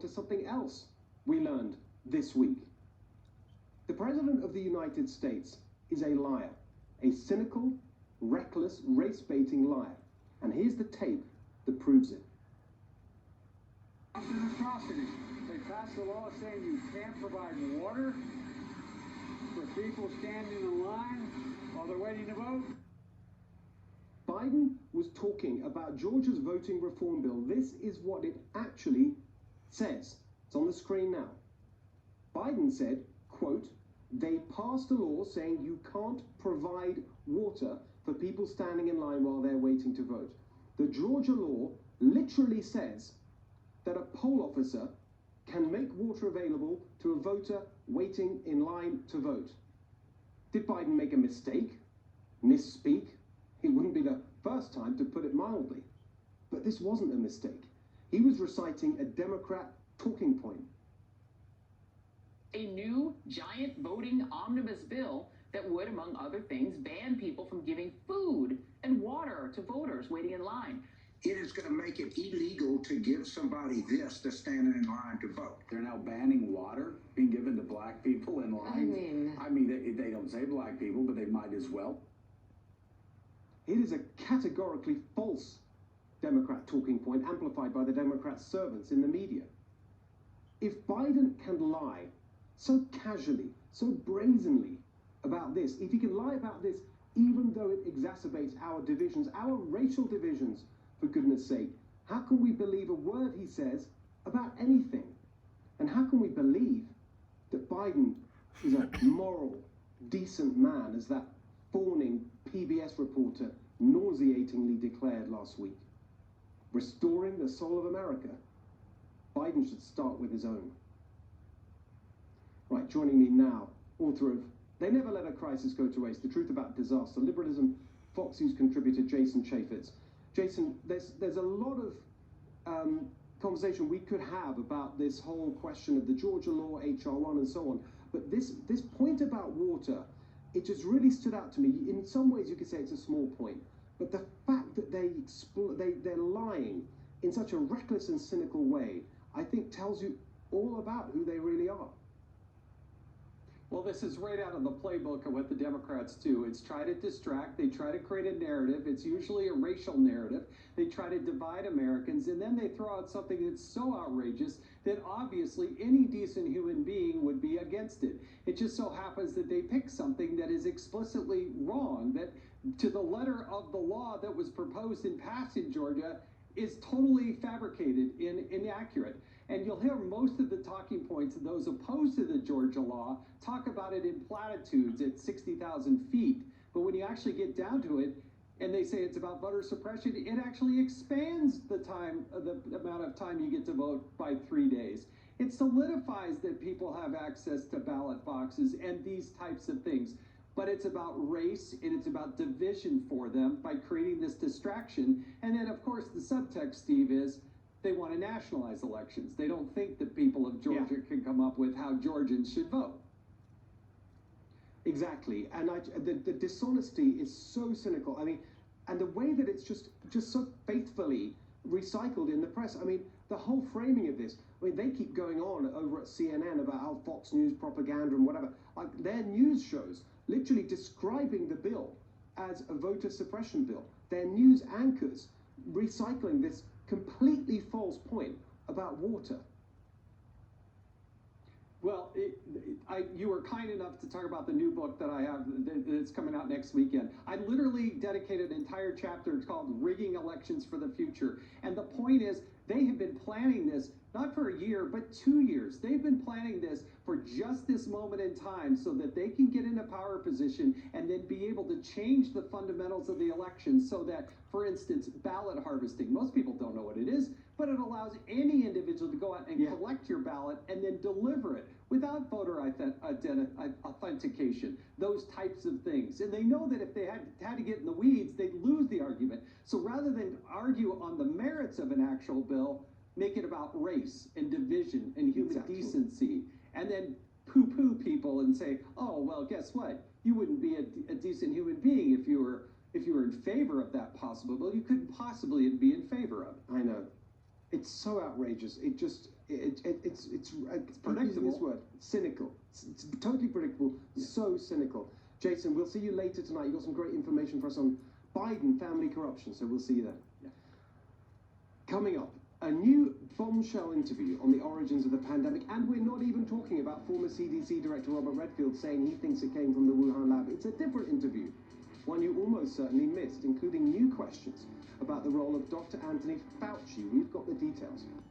to something else we learned this week. The President of the United States is a liar, a cynical, reckless, race-baiting liar. And here's the tape that proves it. It's an atrocity. They passed a law saying you can't provide water for people standing in line while they're waiting to vote. Biden was talking about Georgia's voting reform bill. This is what it actually says. It's on the screen now. Biden said, quote, "They passed a law saying you can't provide water for people standing in line while they're waiting to vote. The Georgia law literally says that a poll officer can make water available to a voter waiting in line to vote." Did Biden make a mistake? Misspeak? It wouldn't be the first time, to put it mildly. But this wasn't a mistake. He was reciting a Democrat talking point. A new giant voting omnibus bill that would, among other things, ban people from giving food and water to voters waiting in line. It is going to make it illegal to give somebody this to stand in line to vote. They're now banning water being given to black people in line. I mean, they don't say black people, but they might as well. It is a categorically false Democrat talking point amplified by the Democrats' servants in the media. If Biden can lie so casually, so brazenly about this, if he can lie about this even though it exacerbates our divisions, our racial divisions, for goodness sake, how can we believe a word he says about anything? And how can we believe that Biden is a moral, decent man, as that fawning PBS reporter nauseatingly declared last week? Restoring the soul of America, Biden should start with his own. Right, joining me now, author of They Never Let a Crisis Go to Waste, The Truth About Disaster Liberalism, Fox News contributor Jason Chaffetz. Jason, there's a lot of conversation we could have about this whole question of the Georgia law, HR 1 and so on, but this point about water, it just really stood out to me. In some ways you could say it's a small point, but the fact that they're lying in such a reckless and cynical way, I think tells you all about who they really are. Well, this is right out of the playbook of what the Democrats do. It's try to distract. They try to create a narrative. It's usually a racial narrative. They try to divide Americans, and then they throw out something that's so outrageous that obviously any decent human being would be against it. It just so happens that they pick something that is explicitly wrong, that to the letter of the law that was proposed and passed in Georgia is totally fabricated and inaccurate. And you'll hear most of the talking points of those opposed to the Georgia law talk about it in platitudes at 60,000 feet. But when you actually get down to it, and they say it's about voter suppression, it actually expands the amount of time you get to vote by 3 days. It solidifies that people have access to ballot boxes and these types of things. But it's about race and it's about division for them by creating this distraction. And then, of course, the subtext, Steve, is they want to nationalize elections. They don't think the people of Georgia can come up with how Georgians should vote. Exactly, and the dishonesty is so cynical. I mean, and the way that it's just so faithfully recycled in the press. I mean, the whole framing of this. I mean, they keep going on over at CNN about how Fox News propaganda and whatever. Like their news shows literally describing the bill as a voter suppression bill. Their news anchors recycling this completely false point about water. Well, you were kind enough to talk about the new book that I have that's coming out next weekend. I literally dedicated an entire chapter. It's called Rigging Elections for the Future. And the point is, they have been planning this not for a year, but 2 years. They've been planning this for just this moment in time so that they can get in a power position and then be able to change the fundamentals of the election so that, for instance, ballot harvesting. Most people don't know what it is, but it allows any individual to go out and collect your ballot and then deliver it without voter authentication, those types of things. And they know that if they had to get in the weeds, they'd lose the argument. So rather than argue on the merits of an actual bill, make it about race and division and human decency, and then poo-poo people and say, oh, well, guess what? You wouldn't be a decent human being if you were in favor of that possible bill. You couldn't possibly be in favor of it. I know. It's so outrageous. It's predictable. This word, cynical. It's totally predictable. Yeah. So cynical. Jason, we'll see you later tonight. You've got some great information for us on Biden family corruption, so we'll see you then. Yeah. Coming up, a new bombshell interview on the origins of the pandemic, and we're not even talking about former CDC Director Robert Redfield saying he thinks it came from the Wuhan lab. It's a different interview, one you almost certainly missed, including new questions about the role of Dr. Anthony Fauci. We've got the details.